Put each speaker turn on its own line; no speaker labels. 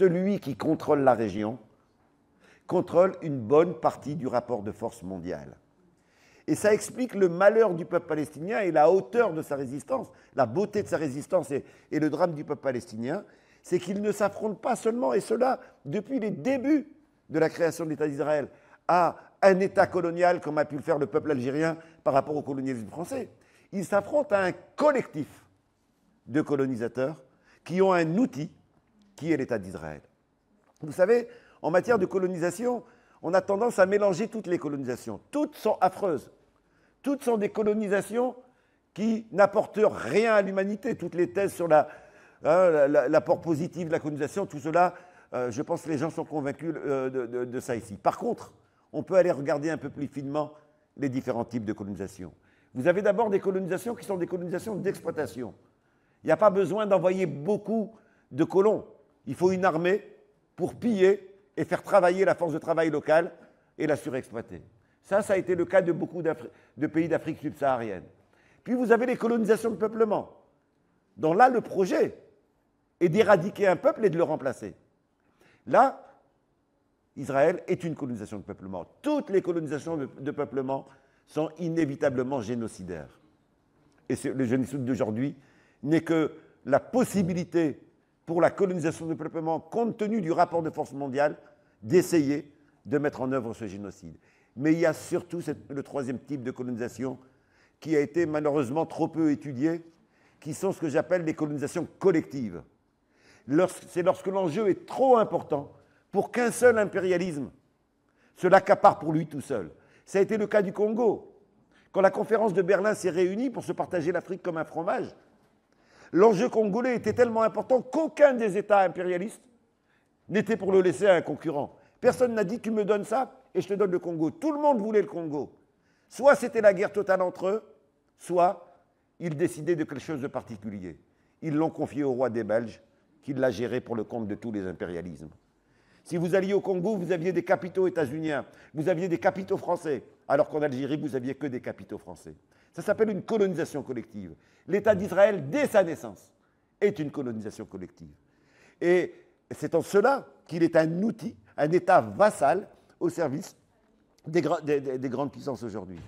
celui qui contrôle la région contrôle une bonne partie du rapport de force mondial. Et ça explique le malheur du peuple palestinien et la hauteur de sa résistance, la beauté de sa résistance et le drame du peuple palestinien, c'est qu'ils ne s'affrontent pas seulement, et cela depuis les débuts de la création de l'État d'Israël, à un État colonial comme a pu le faire le peuple algérien par rapport au colonialisme français. Ils s'affrontent à un collectif de colonisateurs qui ont un outil qui est l'État d'Israël. Vous savez, en matière de colonisation, on a tendance à mélanger toutes les colonisations. Toutes sont affreuses. Toutes sont des colonisations qui n'apportent rien à l'humanité. Toutes les thèses sur l'apport positif de la colonisation, tout cela, je pense que les gens sont convaincus de ça ici. Par contre, on peut aller regarder un peu plus finement les différents types de colonisation. Vous avez d'abord des colonisations qui sont des colonisations d'exploitation. Il n'y a pas besoin d'envoyer beaucoup de colons. Il faut une armée pour piller et faire travailler la force de travail locale et la surexploiter. Ça a été le cas de beaucoup de pays d'Afrique subsaharienne. Puis vous avez les colonisations de peuplement, dont là, le projet est d'éradiquer un peuple et de le remplacer. Là, Israël est une colonisation de peuplement. Toutes les colonisations de peuplement sont inévitablement génocidaires. Et le génocide d'aujourd'hui n'est que la possibilité pour la colonisation de peuplement, compte tenu du rapport de force mondiale, d'essayer de mettre en œuvre ce génocide. Mais il y a surtout le troisième type de colonisation qui a été malheureusement trop peu étudié, qui sont ce que j'appelle les colonisations collectives. C'est lorsque l'enjeu est trop important pour qu'un seul impérialisme se l'accapare pour lui tout seul. Ça a été le cas du Congo. Quand la conférence de Berlin s'est réunie pour se partager l'Afrique comme un fromage, l'enjeu congolais était tellement important qu'aucun des États impérialistes n'était pour le laisser à un concurrent. Personne n'a dit « tu me donnes ça et je te donne le Congo ». Tout le monde voulait le Congo. Soit c'était la guerre totale entre eux, soit ils décidaient de quelque chose de particulier. Ils l'ont confié au roi des Belges, qui l'a géré pour le compte de tous les impérialismes. Si vous alliez au Congo, vous aviez des capitaux états-uniens, vous aviez des capitaux français, alors qu'en Algérie, vous n'aviez que des capitaux français. Ça s'appelle une colonisation collective. L'État d'Israël, dès sa naissance, est une colonisation collective. Et c'est en cela qu'il est un outil, un État vassal au service des grandes puissances aujourd'hui.